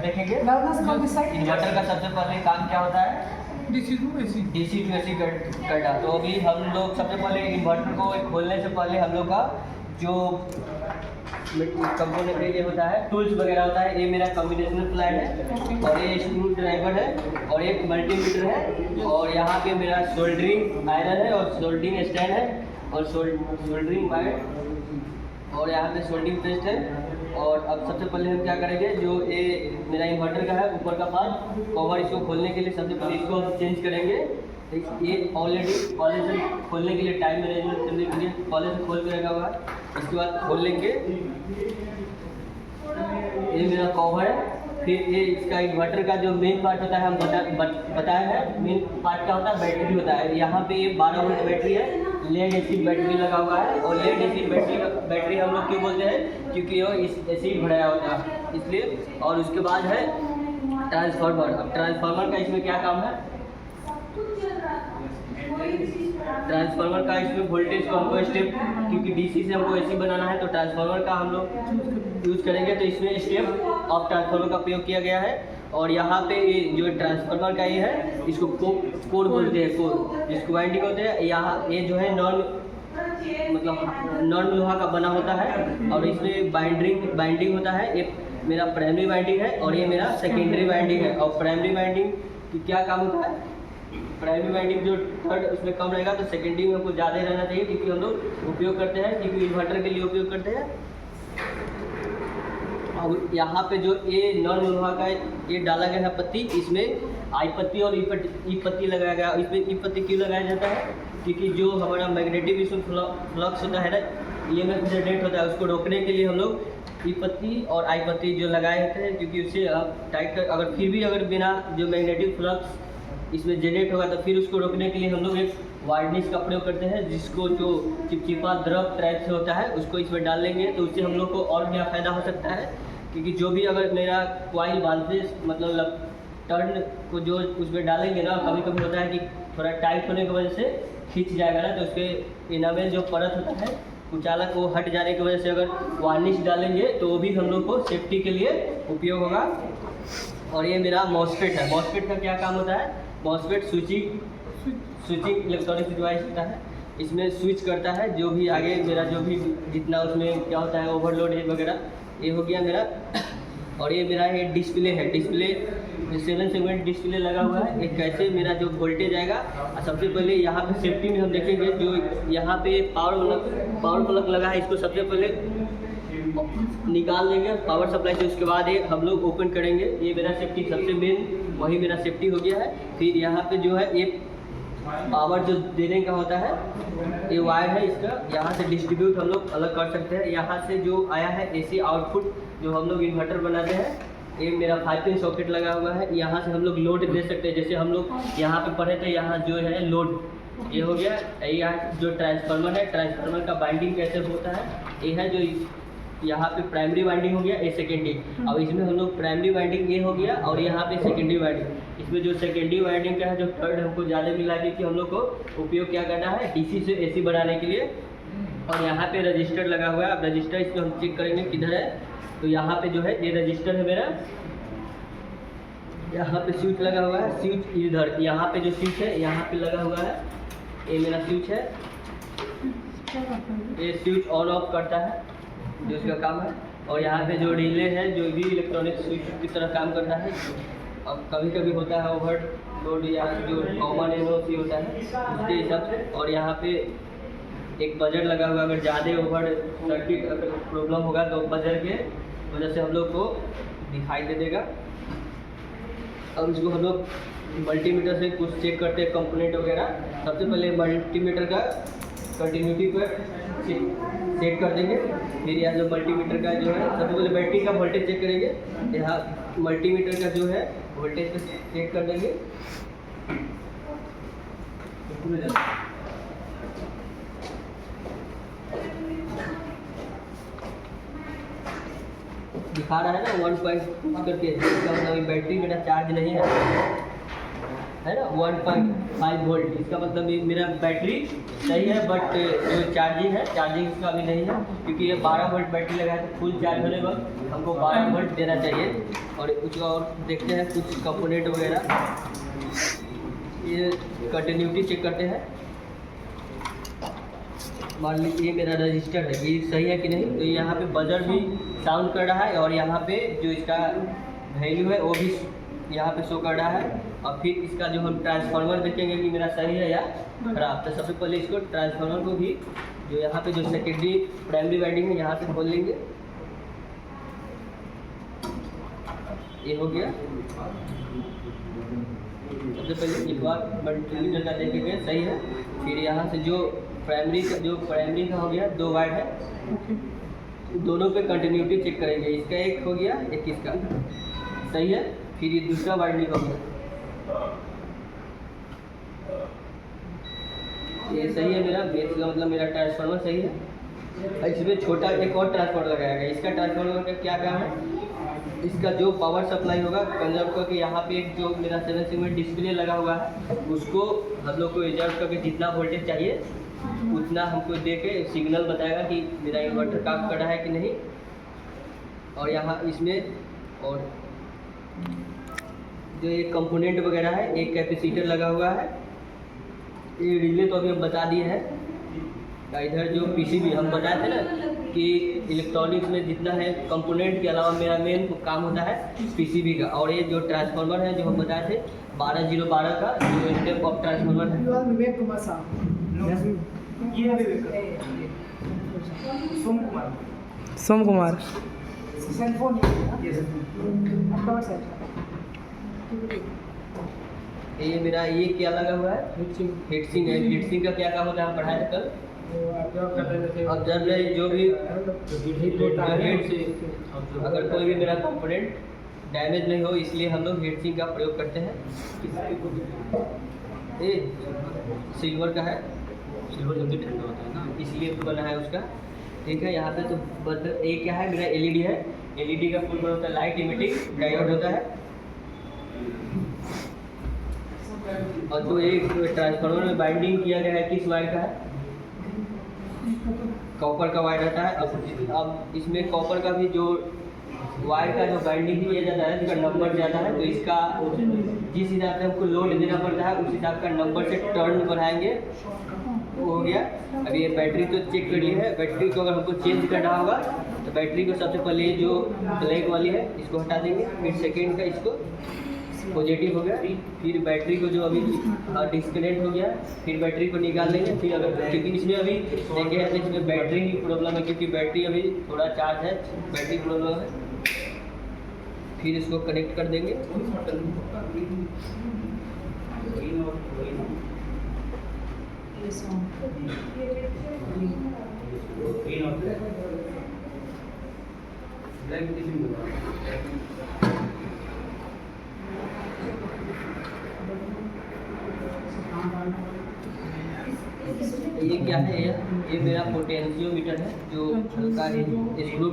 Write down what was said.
Inverter देखेंगे। Inverter inverter का सबसे पहले काम क्या होता है? DC to AC करना। तो अभी हम लोग सबसे पहले इन्वर्टर को खोलने से पहले हम लोग का जो कंपोनेंट ये होता है, टूल्स वगैरह होता है, ये मेरा कॉम्बिनेशनल प्लान है और ये स्क्रू ड्राइवर है और एक मल्टीमीटर है और यहाँ पे मेरा सोल्डरिंग आयरन है और सोल्डरिंग स्टैंड है और सोल्डरिंग वायर और यहाँ पे सोल्डरिंग पेस्ट है। और अब सबसे पहले हम क्या करेंगे, जो ये मेरा इन्वर्टर का है ऊपर का पार्ट कवर, इसको खोलने के लिए सबसे पहले इसको हम चेंज करेंगे। ये ऑलरेडी पहले से खोलने के लिए टाइम मैनेजमेंट करने के लिए पहले से खोल के रखा हुआ है। इसके बाद खोल लेंगे, ये मेरा कवर है। फिर ये इसका इन्वर्टर का जो मेन पार्ट होता है हम बताया है, मेन पार्ट क्या होता है, बैटरी होता है। यहाँ पे ये 12 वोल्ट बैटरी है, लेड एसिड बैटरी लगा हुआ है और लेड एसिड बैटरी हम लोग क्यों बोलते हैं, क्योंकि वो इस एसिड भराया होता है इसलिए। और उसके बाद है ट्रांसफार्मर। अब ट्रांसफार्मर का इसमें क्या काम है, ट्रांसफार्मर का इसमें वोल्टेज को हमको स्टेप, क्योंकि डीसी से हमको एसी बनाना है तो ट्रांसफार्मर का हम लोग यूज़ करेंगे। तो इसमें स्टेप ऑफ ट्रांसफार्मर का प्रयोग किया गया है। और यहाँ पे ये जो ट्रांसफार्मर का ये है, इसको कोर बोलते हैं, कोर जिसको वाइंडिंग होते हैं। यहाँ ये जो है नॉन लोहा का बना होता है और इसमें बाइंडिंग होता है। ये मेरा प्राइमरी वाइंडिंग है और ये मेरा सेकेंडरी वाइंडिंग है। और प्राइमरी वाइंडिंग की क्या काम होता है, प्राइमरी वाइंडिंग जो थर्ड उसमें कम रहेगा तो सेकेंडरी में हमको ज़्यादा रहना चाहिए, क्योंकि हम लोग उपयोग करते हैं, क्योंकि इन्वर्टर के लिए उपयोग करते हैं। अब यहाँ पे जो ये नॉन लोहा का ये डाला गया है पत्ती, इसमें आई पत्ती और ई पत्ती लगाया गया। इसमें ई पत्ती क्यों लगाया जाता है, क्योंकि जो हमारा मैग्नेटिक इसमें फ्लक्स होता है ना, EMF जनरेट होता है, उसको रोकने के लिए हम लोग ई पत्ती और आई पत्ती जो लगाए होते हैं, क्योंकि उससे टाइट कर, अगर फिर भी अगर बिना जो मैग्नेटिक फ्लक्स इसमें जनरेट होगा तो फिर उसको रोकने के लिए हम लोग एक वार्निश का प्रयोग करते हैं, जिसको जो चिपचिपा द्रव टाइप से होता है उसको इसमें डाल लेंगे। तो उससे हम लोग को और क्या फ़ायदा हो सकता है, क्योंकि जो भी अगर मेरा कॉइल बांधते मतलब टर्न को जो उसमें डालेंगे ना, कभी कभी होता है कि थोड़ा टाइट होने की वजह से खींच जाएगा ना, तो उसके इनामेल जो परत होता है कुचालक वो हट जाने की वजह से अगर वार्निश डालेंगे तो वो भी हम लोग को सेफ्टी के लिए उपयोग होगा। और ये मेरा मॉसफेट है। मॉसफेट का क्या काम होता है, मॉसफेट स्विचिंग इलेक्ट्रॉनिक डिवाइस होता है। इसमें स्विच करता है जो भी आगे मेरा जो भी जितना उसमें क्या होता है ओवरलोड है वगैरह, ये हो गया मेरा। और ये मेरा ये डिस्प्ले है, डिस्प्ले 7 सेगमेंट डिस्प्ले लगा हुआ है। एक कैसे मेरा जो वोल्टेज आएगा, सबसे पहले यहाँ पे सेफ्टी में हम देखेंगे, जो यहाँ पे पावर प्लग लगा है इसको सबसे पहले निकाल देंगे पावर सप्लाई से। उसके बाद ये हम लोग ओपन करेंगे। ये मेरा सेफ्टी सबसे मेन वही मेरा सेफ्टी हो गया है। फिर यहाँ पे जो है ये पावर जो देने का होता है, ये वायर है इसका, यहाँ से डिस्ट्रीब्यूट हम लोग अलग कर सकते हैं। यहाँ से जो आया है एसी आउटपुट जो हम लोग इन्वर्टर बनाते हैं, ये मेरा 5 पिन सॉकेट लगा हुआ है। यहाँ से हम लोग लोड दे सकते हैं, जैसे हम लोग यहाँ पे पढ़े थे, यहाँ जो है लोड ये हो गया। यहाँ जो ट्रांसफार्मर है, ट्रांसफार्मर का बाइंडिंग कैसे होता है, ये है जो यहाँ पे प्राइमरी वाइंडिंग हो गया, ये सेकेंडरी। अब इसमें हम लोग प्राइमरी वाइंडिंग ये हो गया और यहाँ पे सेकेंडरी वाइंडिंग। इसमें जो सेकेंडरी वाइंडिंग का है जो थर्ड हमको ज़्यादा मिला, क्योंकि हम लोग को उपयोग क्या करना है डीसी से एसी बनाने के लिए। और यहाँ पे रजिस्टर लगा हुआ है। अब रजिस्टर इसको हम चेक करेंगे किधर है, तो यहाँ पे जो है ये रजिस्टर है मेरा, यहाँ पे स्विच लगा हुआ है, स्विच इधर यहाँ पे जो स्विच है यहाँ पे लगा हुआ है, ये मेरा स्विच है। ये स्विच ऑन ऑफ करता है जो इसका काम है। और यहाँ पे जो रिले है जो भी इलेक्ट्रॉनिक स्विच की तरह काम करता है। अब कभी कभी होता है ओवरलोड या जो कॉमन एनओसी होता है उसके हिसाब से। और यहाँ पे एक बजर लगा हुआ, अगर ज़्यादा ओवर सर्किट अगर प्रॉब्लम होगा तो बजर के वजह से हम लोग को दिखाई दे देगा। अब इसको हम लोग मल्टीमीटर से कुछ चेक करते हैं कंपोनेंट वगैरह। सबसे पहले मल्टीमीटर का कंटिन्यूटी पर चेक कर देंगे। फिर यहाँ जो मल्टीमीटर का जो है सबसे पहले बैटरी का वोल्टेज चेक करेंगे। यहाँ मल्टीमीटर का जो है वोल्टेज पर चेक कर देंगे। दिखा रहा है ना 1.2 करके, इसका मतलब बैटरी मेरा चार्ज नहीं है। है ना 1.5 वोल्ट। इसका मतलब ये मेरा बैटरी सही है, बट जो चार्जिंग है, चार्जिंग इसका अभी नहीं है, क्योंकि ये 12 वोल्ट बैटरी लगा है, तो फुल चार्ज होने के बाद हमको 12 वोल्ट देना चाहिए। और कुछ और देखते हैं, कुछ कंपोनेंट वगैरह, ये कंटिन्यूटी चेक करते हैं। मान लीजिए ये मेरा रजिस्टर है, ये सही है कि नहीं, तो यहाँ पे बजर भी साउंड कर रहा है, और यहाँ पे जो इसका वैल्यू है वो भी यहाँ पे शो कर रहा है। और फिर इसका जो हम ट्रांसफार्मर देखेंगे कि मेरा सही है या खराब। तो सबसे पहले इसको ट्रांसफार्मर को भी जो यहाँ पे जो सेकेंडरी प्राइमरी वाइंडिंग है यहाँ से खोल लेंगे। ये हो गया। सबसे पहले एक बार मल्टीमीटर का देखेंगे सही है। फिर यहाँ से जो प्राइमरी का हो गया, 2 वायर है, दोनों पे कंटिन्यूटी चेक करेंगे। इसका एक हो गया, एक इसका सही है। फिर ये दूसरा वाइंडिंग हो गया, ये सही है मेरा बेस का, मतलब मेरा ट्रांसफार्मर सही है। इसमें छोटा एक और ट्रांसफार्मर लगाया गया। इसका ट्रांसफार्मर का क्या काम है, इसका जो पावर सप्लाई होगा कंजर्व करके यहाँ पे एक जो मेरा 7 सेगमेंट डिस्प्ले लगा हुआ है, उसको हम लोग को रिजर्व करके जितना वोल्टेज चाहिए उतना हमको दे के सिग्नल बताएगा कि मेरा इन्वर्टर काम कर रहा है कि नहीं। और यहाँ इसमें और जो ये कंपोनेंट वगैरह है, एक कैपेसिटर लगा हुआ है, ये रिले तो अभी हम बता दिए हैं। इधर जो पीसीबी हम बताए थे ना कि इलेक्ट्रॉनिक्स में जितना है कंपोनेंट के अलावा मेरा मेन काम होता है पीसीबी का। और ये जो ट्रांसफार्मर है जो हम बताए थे 12012 का जो स्टेप ऑफ ट्रांसफार्मर है। सोम कुमार ये मेरा ये क्या लगा हुआ है, हीटसिंग है। हीटसिंग का क्या काम होता है हम पढ़ाए थे कल। अब जब जो भी हीट से अगर कोई भी मेरा कंपोनेंट डैमेज नहीं हो, इसलिए हम लोग हीटसिंग का प्रयोग करते हैं। ये सिल्वर का है, सिल्वर जल्दी ठंडा होता है ना, इसलिए बना है उसका। ठीक है, यहाँ पे तो बटन ये क्या है, मेरा एलईडी है। एलईडी का फुल फॉर्म होता है लाइट इमिटिंग डायोड होता है। और तो एक ट्रांसफार्मर में बाइंडिंग किया गया है, किस वायर का है, कॉपर का वायर रहता है। अब इसमें कॉपर का भी जो वायर का जो बाइंडिंग किया जाता है, इसका नंबर जाता है, तो इसका जिस हिसाब से हमको लोड देना पड़ता है उस हिसाब का नंबर से टर्न बढ़ाएंगे, वो हो गया। अब ये बैटरी तो चेक कर ली है। बैटरी को अगर हमको चेंज करना होगा तो बैटरी को सबसे पहले जो ब्लैक वाली है इसको हटा देंगे, फिर सेकेंड का इसको पॉजिटिव हो गया, फिर बैटरी को जो अभी डिस्कनेक्ट हो गया, फिर बैटरी को निकाल लेंगे। फिर अगर क्योंकि इसमें अभी देखे हैं तो इसमें बैटरी की प्रॉब्लम है, क्योंकि बैटरी अभी थोड़ा चार्ज है, बैटरी प्रॉब्लम है। फिर इसको कनेक्ट कर देंगे। ये क्या है, ये मेरा पोटेंशियोमीटर है जो हल्का स्क्रू